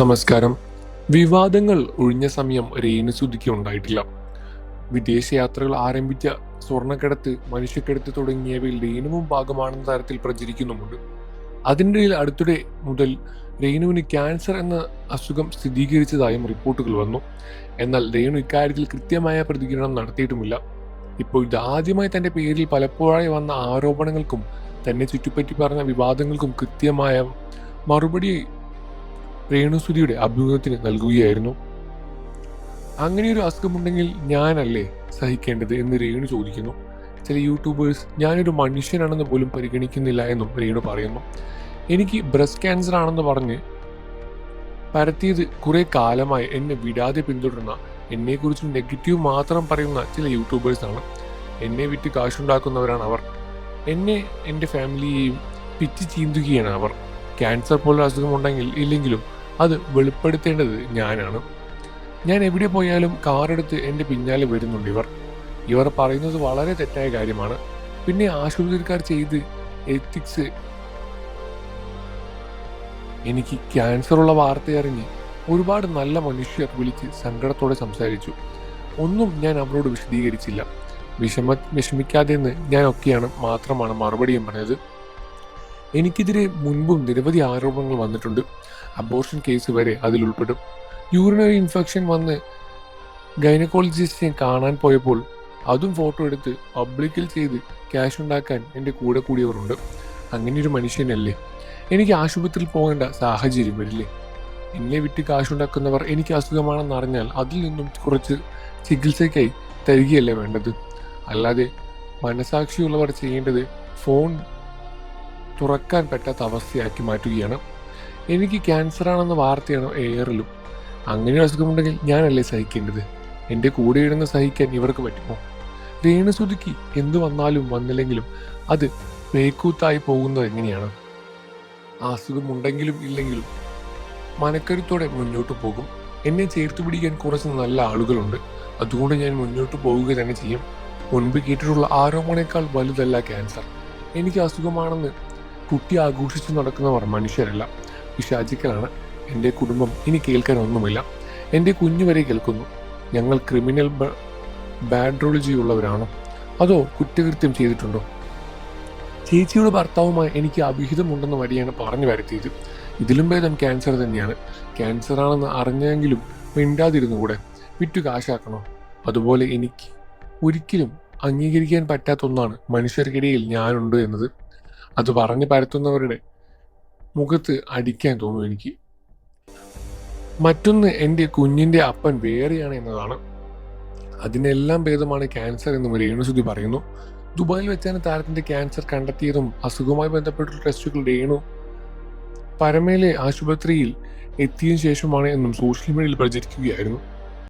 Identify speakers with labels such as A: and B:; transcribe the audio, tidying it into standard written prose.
A: നമസ്കാരം. വിവാദങ്ങൾ ഒഴിഞ്ഞ സമയം രേണുസുധിക്ക് ഉണ്ടായിട്ടില്ല. വിദേശയാത്രകൾ ആരംഭിച്ച സ്വർണ്ണക്കടത്ത്, മനുഷ്യക്കടത്ത് തുടങ്ങിയവയിൽ രേണുവും ഭാഗമാണെന്ന തരത്തിൽ പ്രചരിക്കുന്നുമുണ്ട്. അതിനിടയിൽ അടുത്തിടെ മുതൽ രേണുവിന് ക്യാൻസർ എന്ന അസുഖം സ്ഥിരീകരിച്ചതായും റിപ്പോർട്ടുകൾ വന്നു. എന്നാൽ രേണു ഇക്കാര്യത്തിൽ കൃത്യമായ പ്രതികരണം നടത്തിയിട്ടുമില്ല. ഇപ്പോൾ ഇതാദ്യമായി തന്റെ പേരിൽ പലപ്പോഴായി വന്ന ആരോപണങ്ങൾക്കും തന്നെ ചുറ്റിപ്പറ്റി പറഞ്ഞ വിവാദങ്ങൾക്കും കൃത്യമായ മറുപടി രേണുസുധിയുടെ അഭിമുഖത്തിന് നൽകുകയായിരുന്നു. അങ്ങനെയൊരു അസുഖമുണ്ടെങ്കിൽ ഞാനല്ലേ സഹിക്കേണ്ടത് എന്ന് രേണു ചോദിക്കുന്നു. ചില യൂട്യൂബേഴ്സ് ഞാനൊരു മനുഷ്യനാണെന്ന് പോലും പരിഗണിക്കുന്നില്ല എന്നും രേണു പറയുന്നു. എനിക്ക് ബ്രസ്റ്റ് ക്യാൻസർ ആണെന്ന് പറഞ്ഞ് പരത്തിയത് കുറെ കാലമായി എന്നെ വിടാതെ പിന്തുടരുന്ന, എന്നെക്കുറിച്ച് നെഗറ്റീവ് മാത്രം പറയുന്ന ചില യൂട്യൂബേഴ്സാണ്. എന്നെ വിറ്റ് കാശുണ്ടാക്കുന്നവരാണ് അവർ. എന്നെ, എൻ്റെ ഫാമിലിയെയും പിച്ച് ചീന്തുകയാണ് അവർ. ക്യാൻസർ പോലൊരു അസുഖമുണ്ടെങ്കിൽ ഇല്ലെങ്കിലും അത് വെളിപ്പെടുത്തേണ്ടത് ഞാനാണ്. ഞാൻ എവിടെ പോയാലും കാറെടുത്ത് എൻ്റെ പിന്നാലെ വരുന്നുണ്ട് ഇവർ പറയുന്നത് വളരെ തെറ്റായ കാര്യമാണ്. പിന്നെ ആശുപത്രിക്കാർ ചെയ്ത് എത്തിക്സ്. എനിക്ക് ക്യാൻസറുള്ള വാർത്തയറിഞ്ഞ് ഒരുപാട് നല്ല മനുഷ്യർ വിളിച്ച് സങ്കടത്തോടെ സംസാരിച്ചു. ഒന്നും ഞാൻ അവരോട് വിശദീകരിച്ചില്ല. വിഷമിക്കാതെന്ന് മാത്രമാണ് മറുപടിയും പറഞ്ഞത്. എനിക്കെതിരെ മുൻപും നിരവധി ആരോപണങ്ങൾ വന്നിട്ടുണ്ട്. അബോർഷൻ കേസ് വരെ അതിൽ ഉൾപ്പെടും. യൂറിനറി ഇൻഫെക്ഷൻ വന്ന് ഗൈനക്കോളജിസ്റ്റിനെ കാണാൻ പോയപ്പോൾ അതും ഫോട്ടോ എടുത്ത് പബ്ലിക്കിൽ ചെയ്ത് ക്യാഷ് ഉണ്ടാക്കാൻ എൻ്റെ കൂടെ കൂടിയവരുണ്ട്. അങ്ങനെയൊരു മനുഷ്യനല്ലേ എനിക്ക് ആശുപത്രിയിൽ പോകേണ്ട സാഹചര്യം വരില്ലേ? എന്നെ വിറ്റ് കാശുണ്ടാക്കുന്നവർ എനിക്ക് അസുഖമാണെന്ന് അറിഞ്ഞാൽ അതിൽ നിന്നും കുറച്ച് ചികിത്സയ്ക്കായി തരികയല്ലേ വേണ്ടത്? അല്ലാതെ മനസാക്ഷിയുള്ളവർ ചെയ്യേണ്ടത് ഫോൺ തുറക്കാൻ പറ്റാത്ത അവസ്ഥയാക്കി മാറ്റുകയാണ്. എനിക്ക് ക്യാൻസറാണെന്ന വാർത്തയാണ് എയറിലും. അങ്ങനെ ഒരു അസുഖമുണ്ടെങ്കിൽ ഞാനല്ലേ സഹിക്കേണ്ടത്? എൻ്റെ കൂടെ ഇടുന്ന സഹിക്കാൻ ഇവർക്ക് പറ്റുമോ? രേണുസുധിക്ക് എന്തു വന്നാലും വന്നില്ലെങ്കിലും അത് പേക്കൂത്തായി പോകുന്നത് എങ്ങനെയാണ്? ആ അസുഖമുണ്ടെങ്കിലും ഇല്ലെങ്കിലും മനക്കരുത്തോടെ മുന്നോട്ട് പോകും. എന്നെ ചേർത്ത് പിടിക്കാൻ കുറച്ച് നല്ല ആളുകളുണ്ട്. അതുകൊണ്ട് ഞാൻ മുന്നോട്ട് പോവുക തന്നെ ചെയ്യും. മുൻപ് കേട്ടിട്ടുള്ള ആരോപണേക്കാൾ വലുതല്ല ക്യാൻസർ. എനിക്ക് അസുഖമാണെന്ന് കുട്ടി ആഘോഷിച്ചു നടക്കുന്നവർ മനുഷ്യരല്ല, പിശാചുക്കളാണ്. എൻ്റെ കുടുംബം ഇനി കേൾക്കാൻ ഒന്നുമില്ല. എൻ്റെ കുഞ്ഞു വരെ കേൾക്കുന്നു. ഞങ്ങൾ ക്രിമിനൽ ബാഡ്രോളജി ഉള്ളവരാണോ, അതോ കുറ്റകൃത്യം ചെയ്തിട്ടുണ്ടോ? ചേച്ചിയുടെ ഭർത്താവുമായി എനിക്ക് അഭിഹിതമുണ്ടെന്ന വഴിയാണ് പറഞ്ഞു വരുത്തിയത്. ഇതിലും ഭേദം ക്യാൻസർ തന്നെയാണ്. ക്യാൻസറാണെന്ന് അറിഞ്ഞെങ്കിലും മിണ്ടാതിരുന്നു കൂടെ? വിറ്റു കാശാക്കണോ? അതുപോലെ എനിക്ക് ഒരിക്കലും അംഗീകരിക്കാൻ പറ്റാത്ത ഒന്നാണ് മനുഷ്യർക്കിടയിൽ ഞാനുണ്ട് എന്നത്. അത് പറഞ്ഞു പരത്തുന്നവരുടെ മുഖത്ത് അടിക്കാൻ തോന്നും എനിക്ക്. മറ്റൊന്ന്, എൻ്റെ കുഞ്ഞിൻ്റെ അപ്പൻ വേറെയാണ് എന്നതാണ്. അതിനെല്ലാം ഭേദമാണ് ക്യാൻസർ എന്നും രേണുസുധി പറയുന്നു. ദുബായിൽ വെച്ചാണ് താരത്തിന്റെ ക്യാൻസർ കണ്ടെത്തിയതും അസുഖവുമായി ബന്ധപ്പെട്ടുള്ള ടെസ്റ്റുകൾ രേണു പരമേലെ ആശുപത്രിയിൽ എത്തിയതിനു ശേഷമാണ് എന്നും സോഷ്യൽ മീഡിയയിൽ പ്രചരിക്കുകയായിരുന്നു.